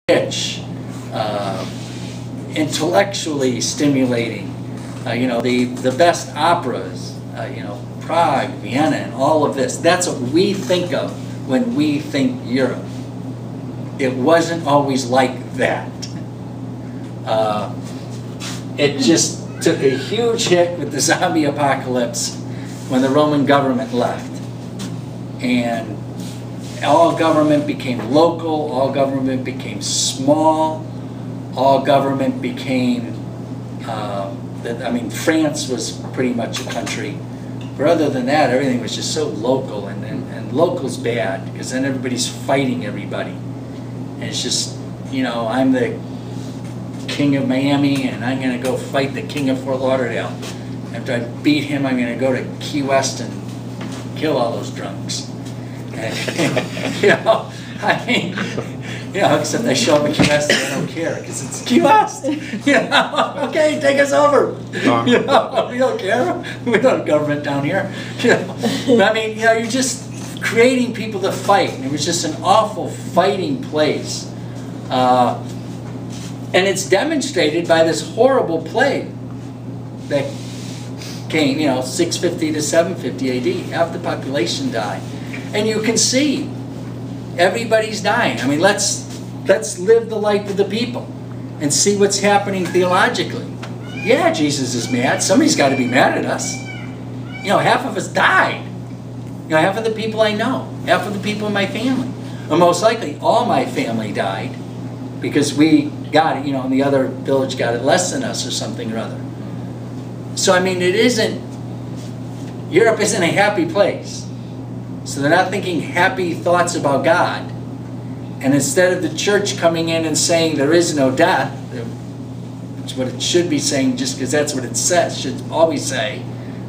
rich, intellectually stimulating, you know, the best operas, you know, Prague, Vienna, and all of this. That's what we think of when we think Europe. It wasn't always like that. It just took a huge hit with the zombie apocalypse when the Roman government left. And all government became local, all government became small, all government became, I mean, France was pretty much a country. But other than that, everything was just so local, and local's bad, because then everybody's fighting everybody. And it's just, you know, I'm the king of Miami, and I'm going to go fight the king of Fort Lauderdale. After I beat him, I'm going to go to Key West and kill all those drunks. And, you know, I mean, you know, except I show up at Key West and I don't care, because it's Key West. You know, okay, take us over. You know, we don't care. We don't have government down here. You know, but I mean, you know, you're just creating people to fight. And it was just an awful fighting place. And it's demonstrated by this horrible plague that came, you know, 650 to 750 AD. Half the population died. And you can see everybody's dying. I mean, let's live the life of the people and see what's happening theologically. Yeah, Jesus is mad. Somebody's got to be mad at us. You know, half of us died. You know, half of the people I know, half of the people in my family. And most likely, all my family died because we got it, you know, and the other village got it less than us or something or other. So, I mean, Europe isn't a happy place. So they're not thinking happy thoughts about God. And instead of the church coming in and saying there is no death, which is what it should be saying just because that's what it says, should always say,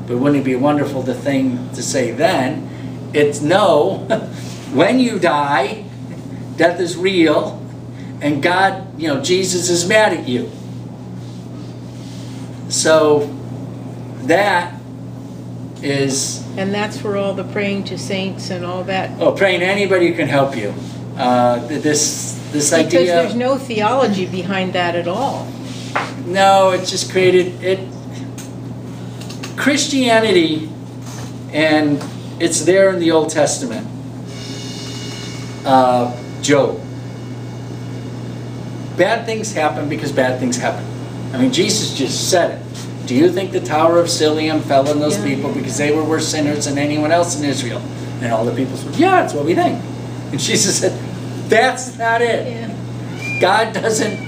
but wouldn't it be a wonderful thing to say then? It's no, when you die, death is real, and God, you know, Jesus is mad at you. So that is... And that's where all the praying to saints and all that... Oh, praying to anybody who can help you. This idea... Because there's no theology behind that at all. No, it just created... Christianity, and it's there in the Old Testament. Job. Bad things happen because bad things happen. I mean, Jesus just said it. Do you think the Tower of Siloam fell on those people because they were worse sinners than anyone else in Israel? And all the people said, yeah, that's what we think. And Jesus said, that's not it. Yeah. God doesn't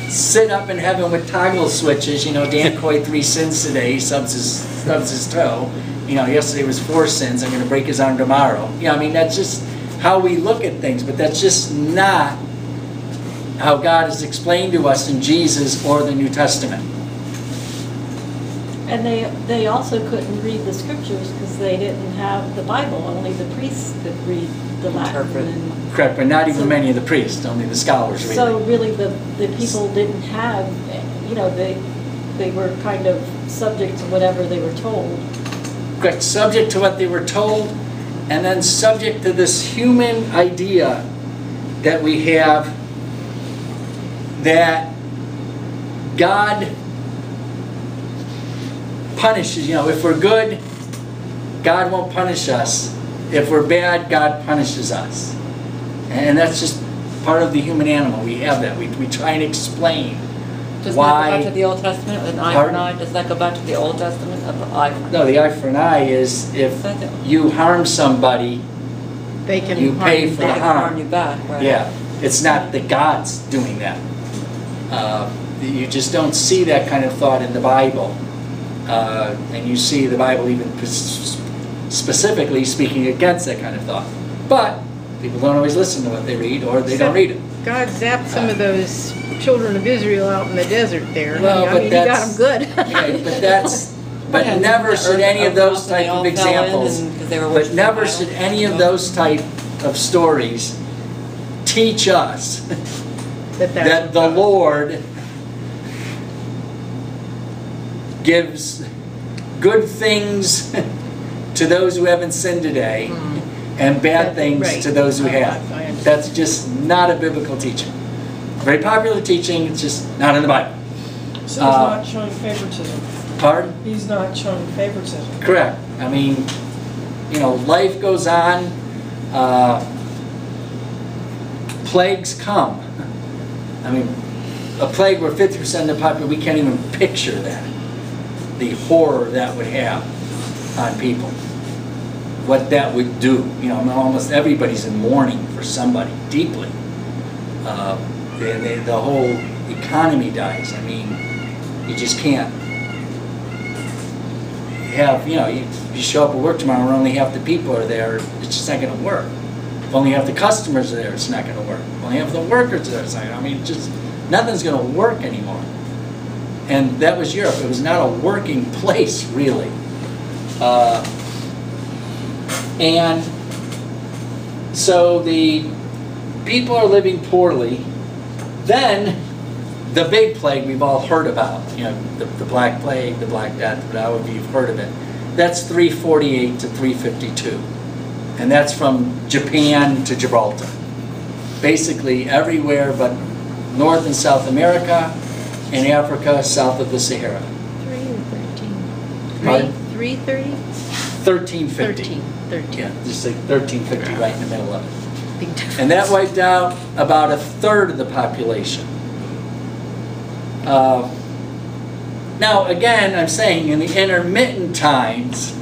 sit up in heaven with toggle switches. You know, Dan Coy 3 sins today, he stubs his toe. You know, yesterday was 4 sins, I'm going to break his arm tomorrow. You know, I mean, that's just how we look at things, but that's just not how God is explained to us in Jesus or the New Testament. And they also couldn't read the scriptures because they didn't have the Bible. Only the priests could read the Latin. Correct, but not even many of the priests, only the scholars read. So really the people didn't have, you know, they were kind of subject to whatever they were told. Correct, subject to what they were told, and then subject to this human idea that we have that God punishes. You know, if we're good, God won't punish us. If we're bad, God punishes us. And that's just part of the human animal. We have that. We try and explain Does why. that go back to the Old Testament, an eye for an eye? Does that go back to the Old Testament of the eye for an eye? No, the eye for an eye is if you harm somebody, They can you pay for They the can harm. harm you back, right? Yeah, it's not that God's doing that. You just don't see that kind of thought in the Bible. And you see the Bible even specifically speaking against that kind of thought. But people don't always listen to what they read, or they don't read it. God zapped some of those children of Israel out in the desert there. Well, I but mean, he got them good. Okay, but that's... But never should any of those type of examples, but never should any of those type of stories teach us that the Lord gives good things to those who haven't sinned today and bad things to those who have. That's just not a biblical teaching. Very popular teaching, it's just not in the Bible. So he's not showing favoritism. Pardon? He's not showing favoritism. Correct. I mean, you know, life goes on. Plagues come. I mean, a plague where 50% of the population, we can't even picture that. The horror that would have on people. What that would do. You know, almost everybody's in mourning for somebody deeply. The whole economy dies. I mean, you just can't have, you know, you show up at work tomorrow and only half the people are there, it's just not going to work. If only half the customers are there, it's not going to work. If only half the workers are there, it's not going to, I mean, just nothing's going to work anymore. And that was Europe. It was not a working place, really. And so the people are living poorly. Then the big plague we've all heard about, you know, the Black Plague, the Black Death, however you've heard of it. That's 348 to 352. And that's from Japan to Gibraltar. Basically everywhere but North and South America and Africa south of the Sahara. 3 or 13? Pardon? 330? 1350. 13. Yeah, just like 1350 right in the middle of it. Big difference. And that wiped out about a third of the population. Now, again, I'm saying in the intermittent times,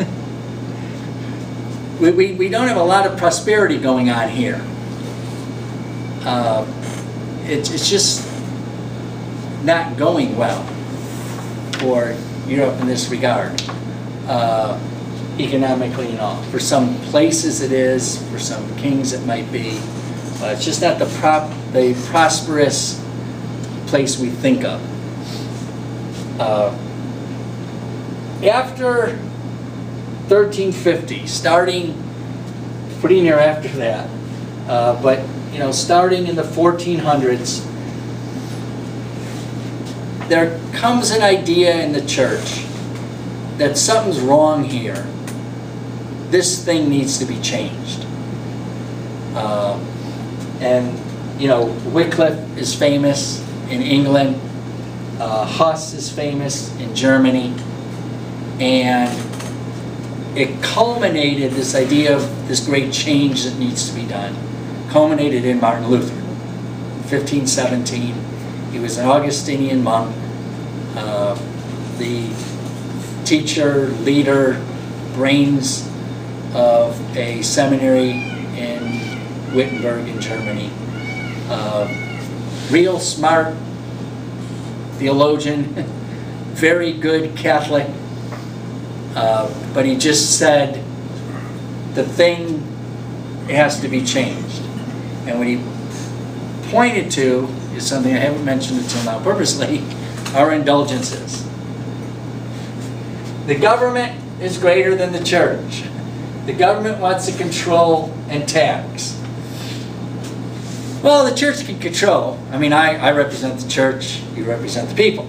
we don't have a lot of prosperity going on here. It's just not going well for Europe in this regard, economically and all. For some places it is, for some kings it might be. It's just not the prosperous place we think of. After 1350, pretty near after that, but you know, starting in the 1400s, there comes an idea in the church that something's wrong here. This thing needs to be changed. And you know, Wycliffe is famous in England. Huss is famous in Germany. And it culminated, this idea of this great change that needs to be done, culminated in Martin Luther. In 1517, he was an Augustinian monk, the teacher, leader, brains of a seminary in Wittenberg in Germany. Real smart theologian, very good Catholic, but he just said the thing has to be changed. And what he pointed to is something I haven't mentioned until now purposely, are indulgences. The government is greater than the church. The government wants to control and tax. Well, the church can control. I mean, I represent the church, you represent the people.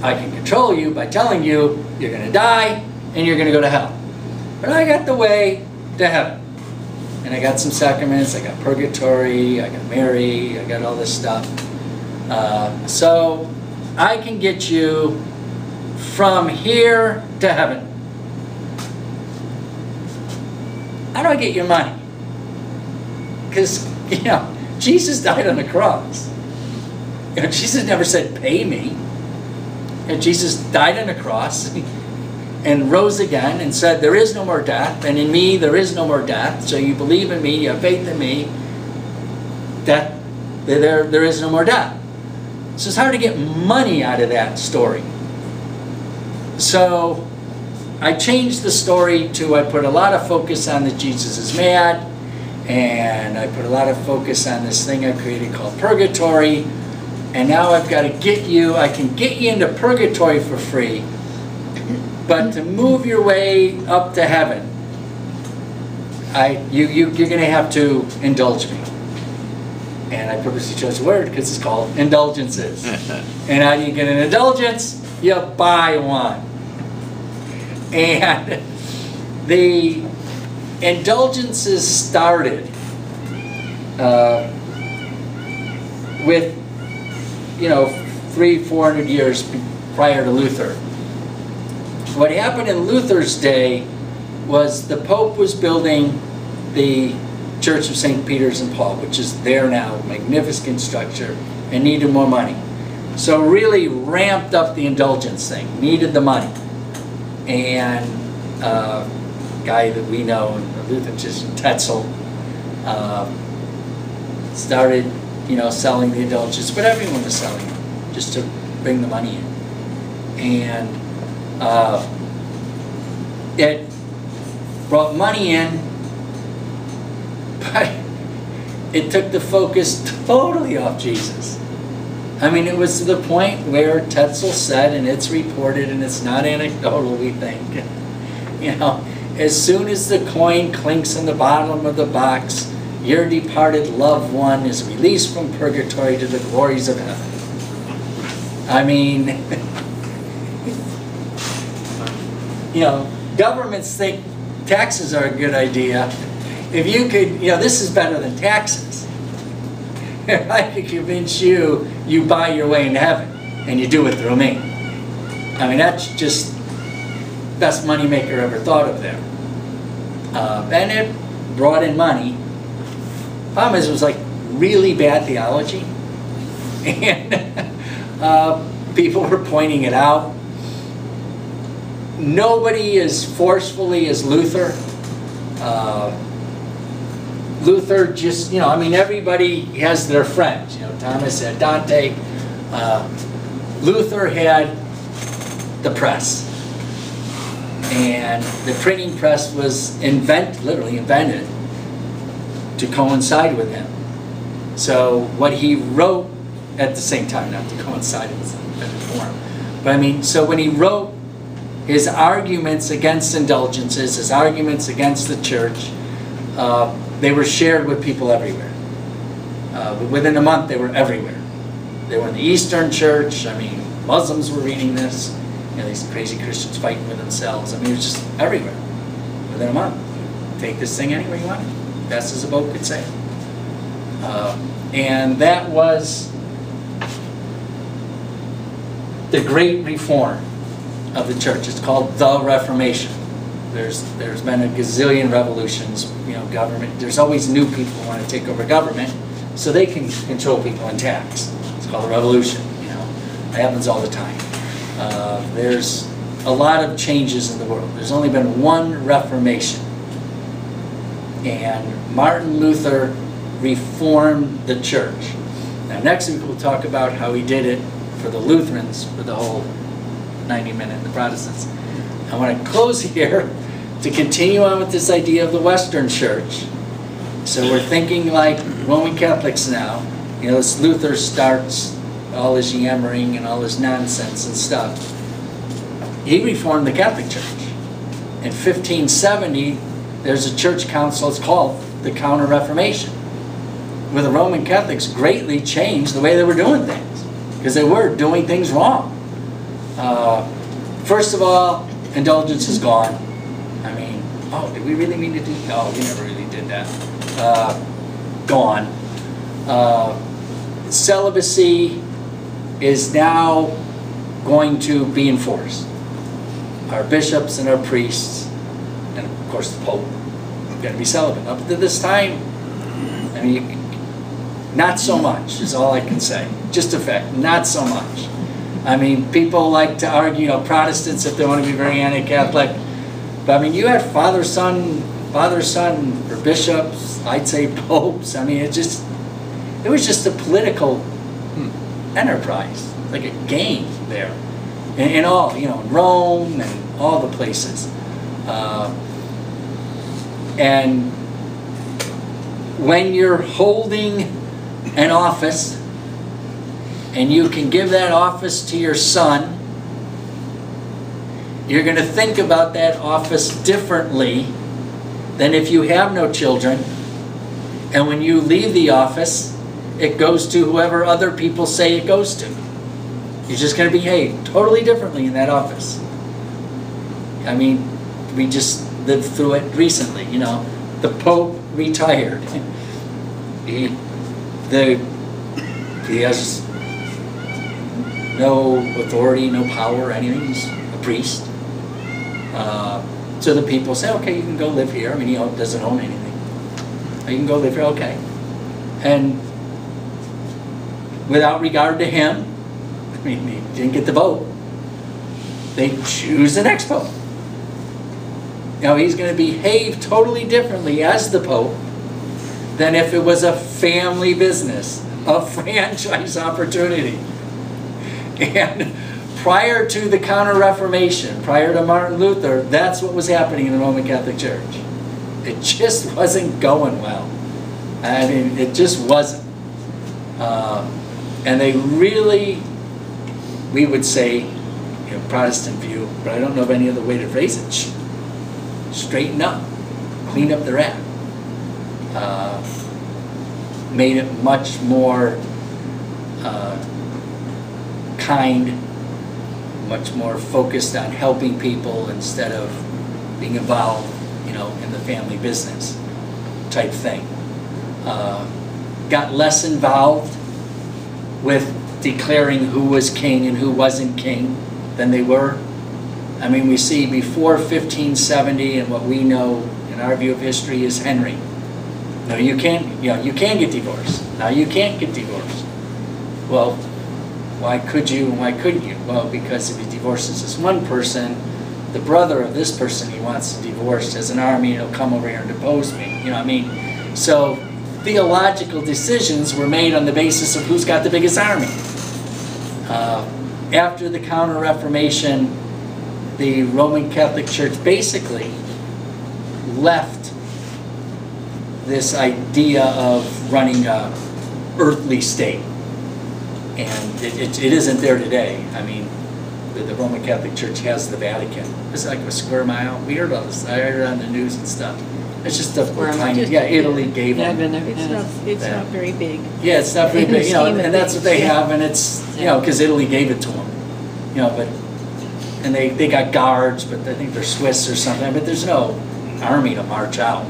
I can control you by telling you you're going to die and you're going to go to hell. But I got the way to heaven. And I got some sacraments, I got purgatory, I got Mary, I got all this stuff. So I can get you from here to heaven. How do I get your money? Because, you know, Jesus died on the cross. You know, Jesus never said, pay me. You know, Jesus died on the cross and rose again and said, there is no more death, and in me there is no more death. So you believe in me, you have faith in me, that there is no more death. So it's hard to get money out of that story. So I changed the story to, I put a lot of focus on that Jesus is mad, and I put a lot of focus on this thing I created called purgatory, and now I've got to get you, I can get you into purgatory for free, but to move your way up to heaven, you're going to have to indulge me. And I purposely chose the word because it's called indulgences. And how do you get an indulgence? You buy one. And the indulgences started with, 300-400 years prior to Luther. What happened in Luther's day was the Pope was building the Church of St. Peter's and Paul, which is there now, magnificent structure, and needed more money. So really ramped up the indulgence thing, needed the money. And a guy that we know, a Lutheran tradition, Tetzel, started, selling the indulgence, but everyone was selling it, just to bring the money in. And it brought money in, but it took the focus totally off Jesus. I mean, it was to the point where Tetzel said, and it's reported, and it's not anecdotal, we think, as soon as the coin clinks in the bottom of the box, your departed loved one is released from purgatory to the glories of heaven. I mean, governments think taxes are a good idea. If you could, this is better than taxes. If I could convince you, you buy your way into heaven, and you do it through me. I mean, that's just best moneymaker ever thought of there. And it brought in money. Problem is, it was like really bad theology, and people were pointing it out. Nobody as forcefully as Luther. Luther just, everybody has their friends. Thomas had Dante. Luther had the press. And the printing press was literally invented to coincide with him. So what he wrote at the same time, not to coincide with invented form, but so when he wrote his arguments against indulgences, his arguments against the church, they were shared with people everywhere. But within a month, they were everywhere. They were in the Eastern Church. Muslims were reading this. These crazy Christians fighting with themselves. It was just everywhere. Within a month, take this thing anywhere you want it. Best as a boat could say. And that was the great reform of the church. It's called the Reformation. There's been a gazillion revolutions, government. There's always new people who want to take over government so they can control people and tax. It's called a revolution, It happens all the time. There's a lot of changes in the world. There's only been one Reformation. And Martin Luther reformed the church. Now next week we'll talk about how he did it for the Lutherans, for the whole 90-minute, the Protestants. I want to close here to continue on with this idea of the Western Church. So we're thinking like Roman Catholics now. This Luther starts all his yammering and all his nonsense and stuff. He reformed the Catholic Church. In 1570, there's a church council, it's called the Counter-Reformation, where the Roman Catholics greatly changed the way they were doing things, because they were doing things wrong. First of all, indulgence is gone. Did we really mean to do that? No, we never really did that. Gone. Celibacy is now going to be enforced. Our bishops and our priests, and of course the Pope, are going to be celibate. Up to this time, not so much is all I can say. Just a fact, not so much. People like to argue, Protestants, if they want to be very anti-Catholic. But you had father-son for bishops, I'd say popes. It was just a political enterprise, like a game there. In all, in Rome and all the places. And when you're holding an office, and you can give that office to your son, you're going to think about that office differently than if you have no children. And when you leave the office, it goes to whoever other people say it goes to. You're just going to behave totally differently in that office. We just lived through it recently. The Pope retired. The He has no authority, no power, anything. He's a priest. So the people say, okay, you can go live here. I mean, he doesn't own anything. You can go live here, okay. And without regard to him, I mean, he didn't get the vote. They choose the next pope. Now, he's going to behave totally differently as the pope than if it was a family business, a franchise opportunity. And prior to the Counter-Reformation, prior to Martin Luther, that's what was happening in the Roman Catholic Church. It just wasn't going well. I mean, it just wasn't. And they really, we would say, Protestant view, but I don't know of any other way to phrase it. Straighten up, clean up their act. Made it much more kind, much more focused on helping people instead of being involved, in the family business type thing. Got less involved with declaring who was king and who wasn't king than they were. I mean, we see before 1570, and what we know in our view of history is Henry. No, you can't get divorced. Now you can't get divorced. Well, why could you and why couldn't you? Well, because if he divorces this one person, the brother of this person he wants to divorce has an army and he'll come over here and depose me. So theological decisions were made on the basis of who's got the biggest army. After the Counter-Reformation, the Roman Catholic Church basically left this idea of running an earthly state. And it isn't there today. I mean, the Roman Catholic Church has the Vatican. It's like a square mile. We heard all this. I heard it on the news and stuff. It's just stuff we're tiny. Yeah, Italy gave them. It's not very big. Yeah, it's not very big. And that's what they have. And it's, because Italy gave it to them. And they got guards, but I think they're Swiss or something. But there's no army to march out.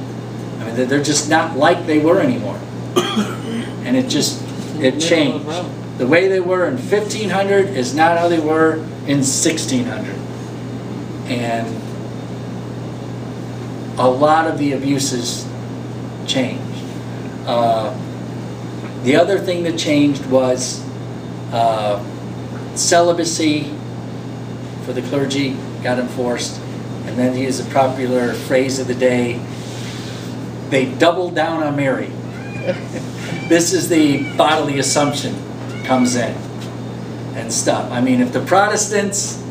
I mean, they're just not like they were anymore. And it changed. The way they were in 1500 is not how they were in 1600. And a lot of the abuses changed. The other thing that changed was celibacy for the clergy got enforced. And then, to use a popular phrase of the day, they doubled down on Mary. This is the bodily assumption comes in and stuff. I mean, if the Protestants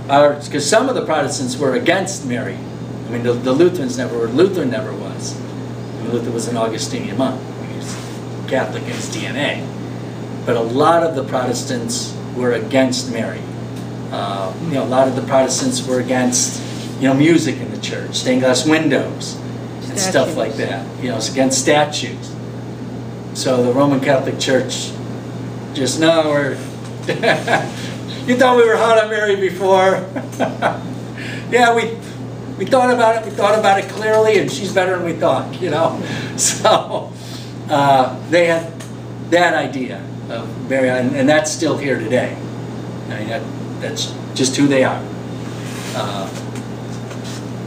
are, because some of the Protestants were against Mary. I mean, the Lutherans never were. Luther never was. I mean, Luther was an Augustinian monk. He was Catholic in his DNA. But a lot of the Protestants were against Mary. A lot of the Protestants were against, music in the church, stained glass windows, and stuff like that. It's against statues. So the Roman Catholic Church just, no, we're, you thought we were hot on Mary before. Yeah, we thought about it. We thought about it clearly, and she's better than we thought, So they had that idea of Mary, and that's still here today. I mean, that's just who they are.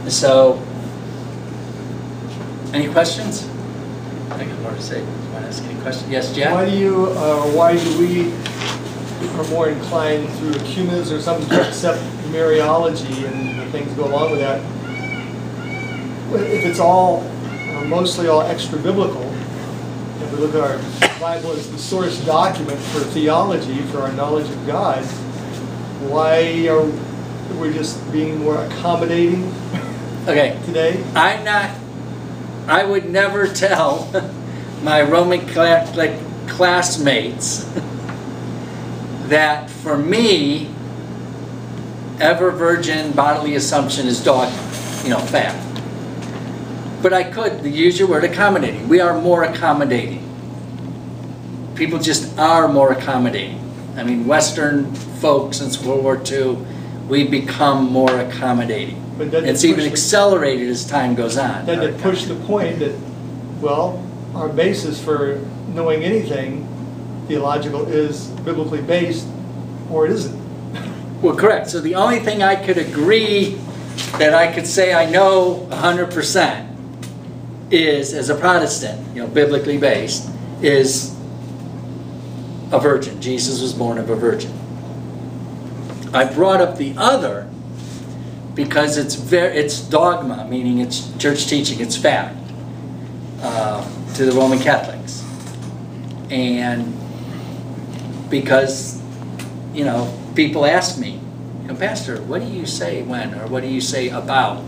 So, any questions? I got more to say. Want to ask any questions? Yes, Jack? Why do we are more inclined through ecumenism or something to accept Mariology and the things go along with that? If it's all, mostly all extra-biblical, if we look at our Bible as the source document for theology, for our knowledge of God, why are we just being more accommodating today? I would never tell my Roman Catholic classmates that for me, ever virgin bodily assumption is dogma, fact. But I could use your word accommodating. We are more accommodating. People just are more accommodating. I mean, Western folk since World War II, we've become more accommodating. But it's even accelerated as time goes on. Doesn't it push the point that, well, our basis for knowing anything theological is biblically based, or it isn't. Well, correct. So the only thing I could agree that I could say I know 100% is, as a Protestant, biblically based, is a virgin. Jesus was born of a virgin. I brought up the other because it's dogma, meaning it's church teaching, it's fact to the Roman Catholics. And because, people ask me, Pastor, what do you say when, or what do you say about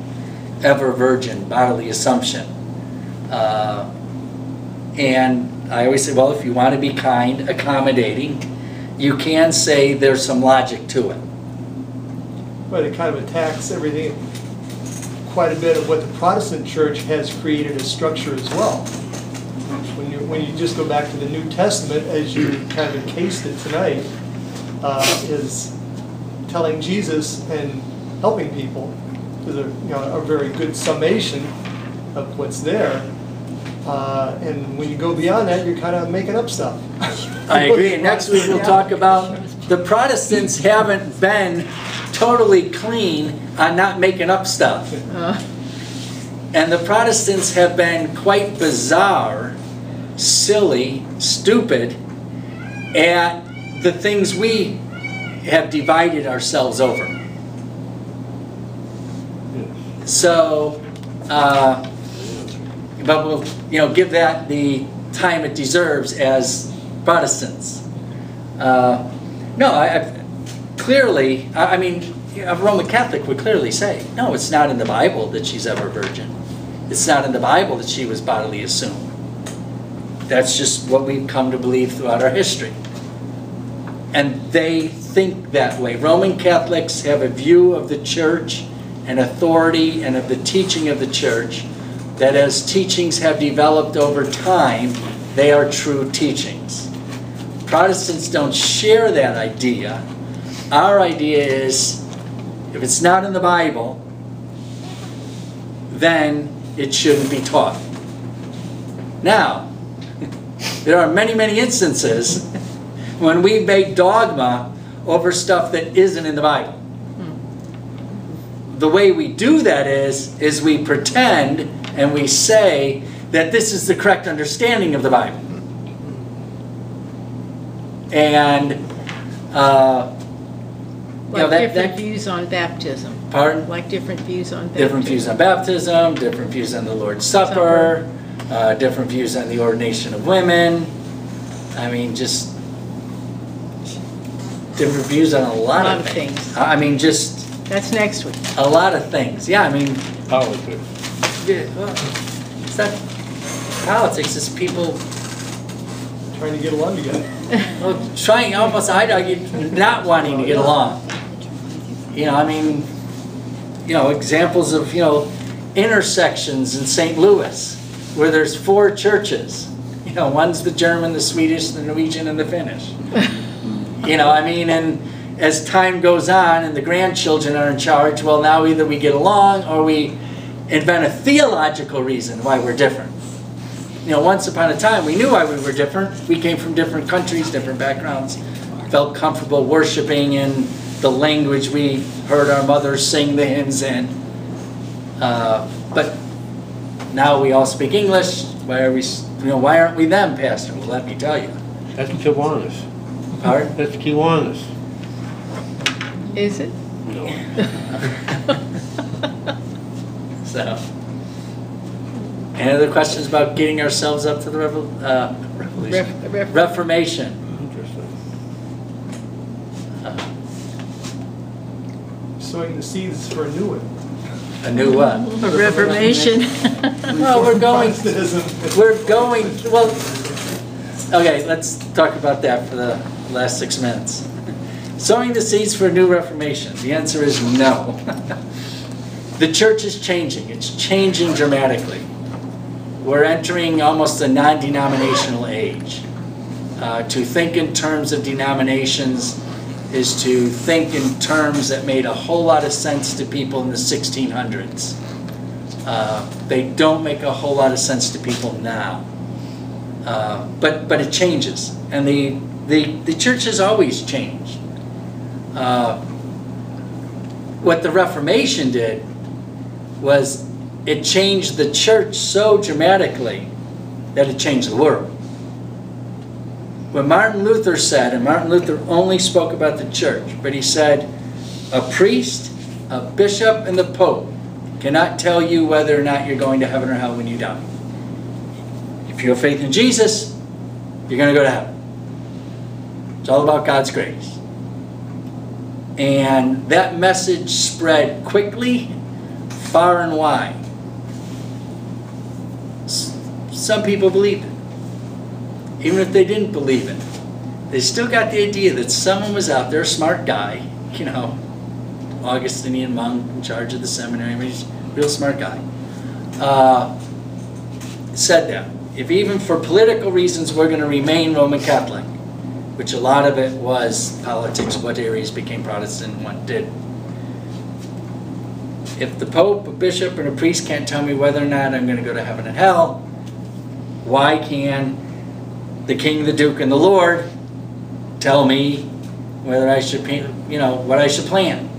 ever virgin, bodily assumption? And I always say, well, if you want to be kind, accommodating, you can say there's some logic to it. But it kind of attacks everything, quite a bit of what the Protestant church has created as structure as well. When you just go back to the New Testament, as you kind of encased it tonight, is telling Jesus and helping people is a very good summation of what's there. And when you go beyond that, you're kind of making up stuff. I agree. And next week we'll talk about the Protestants haven't been totally clean on not making up stuff. And the Protestants have been quite bizarre, silly, stupid at the things we have divided ourselves over. So, but we'll give that the time it deserves as Protestants. Clearly, a Roman Catholic would clearly say, no, it's not in the Bible that she's ever virgin. It's not in the Bible that she was bodily assumed. That's just what we've come to believe throughout our history. And they think that way. Roman Catholics have a view of the church and authority and of the teaching of the church that as teachings have developed over time, they are true teachings. Protestants don't share that idea. Our idea is, if it's not in the Bible, then it shouldn't be taught. Now, there are many, many instances when we make dogma over stuff that isn't in the Bible. The way we do that is we pretend and we say that this is the correct understanding of the Bible. And different views on baptism. Pardon? Like different views on baptism. Different views on baptism, different views on the Lord's Supper, different views on the ordination of women. Just different views on a lot of things. That's next week. A lot of things. Yeah, Politics. It's not politics, it's people Trying to get along together. trying, almost, I'd argue, not wanting to get along. Examples of, intersections in St. Louis where there's 4 churches. One's the German, the Swedish, the Norwegian, and the Finnish. And as time goes on and the grandchildren are in charge, well, now either we get along or we invent a theological reason why we're different. Once upon a time, we knew why we were different. We came from different countries, different backgrounds, felt comfortable worshiping in the language we heard our mothers sing the hymns in. But now we all speak English. Why aren't we them, Pastor? Well, let me tell you. That's Kiwanis. Pardon? That's Kiwanis. Is it? No. So, any other questions about getting ourselves up to the Reformation? Interesting. Sowing the seeds for a new one. A new what? A Reformation. Well, Protestantism. well, okay, let's talk about that for the last 6 minutes. Sowing the seeds for a new Reformation. The answer is no. The church is changing. It's changing dramatically. We're entering almost a non-denominational age. To think in terms of denominations is to think in terms that made a whole lot of sense to people in the 1600s. They don't make a whole lot of sense to people now. But it changes, and the church has always changed. What the Reformation did was it changed the church so dramatically that it changed the world. What Martin Luther said, and Martin Luther only spoke about the church, but he said, a priest, a bishop, and the pope cannot tell you whether or not you're going to heaven or hell when you die. If you have faith in Jesus, you're going to go to heaven. It's all about God's grace. And that message spread quickly, far and wide. Some people believed it. Even if they didn't believe it, they still got the idea that someone was out there, a smart guy, you know, Augustinian monk in charge of the seminary, he's a real smart guy, said that. If even for political reasons we're going to remain Roman Catholic, which a lot of it was politics, what areas became Protestant and what did. If the Pope, a bishop, and a priest can't tell me whether or not I'm going to go to heaven and hell, why can the King, the Duke, and the Lord tell me whether I should, you know, what I should plan?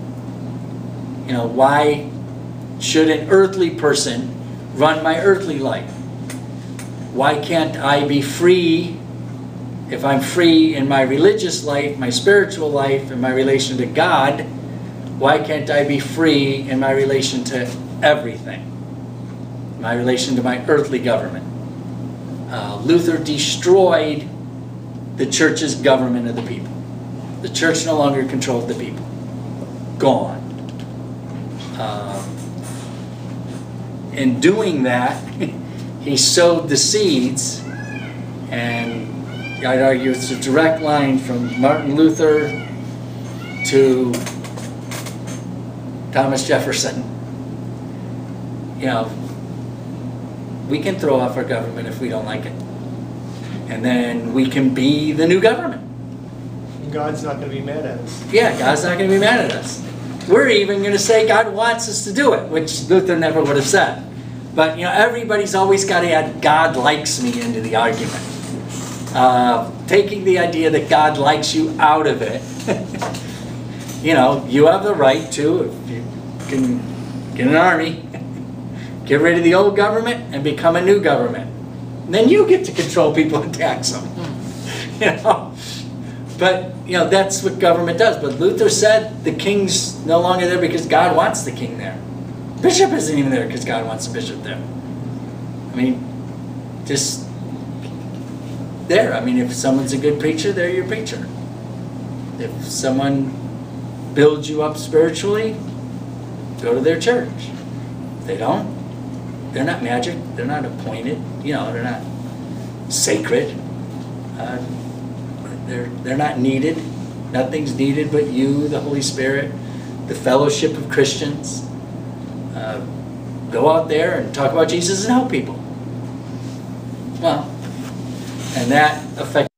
You know, why should an earthly person run my earthly life? Why can't I be free? If I'm free in my religious life, my spiritual life, and my relation to God, why can't I be free in my relation to everything? My relation to my earthly government. Luther destroyed the church's government of the people. The church no longer controlled the people. Gone. In doing that, he sowed the seeds, and I'd argue it's a direct line from Martin Luther to Thomas Jefferson. You know, we can throw off our government if we don't like it. And then we can be the new government. God's not going to be mad at us. Yeah, God's not going to be mad at us. We're even going to say God wants us to do it, which Luther never would have said. But, you know, everybody's always got to add God likes me into the argument. Taking the idea that God likes you out of it, you know, you have the right to, if you can get an army, get rid of the old government and become a new government. And then you get to control people and tax them. You know? But, you know, that's what government does. But Luther said the king's no longer there because God wants the king there. Bishop isn't even there because God wants the bishop there. I mean, just there. I mean, if someone's a good preacher, they're your preacher. If someone builds you up spiritually, go to their church. If they don't, they're not magic. They're not appointed. You know, they're not sacred. They're not needed. Nothing's needed but you, the Holy Spirit, the fellowship of Christians. Go out there and talk about Jesus and help people. Well, and that affects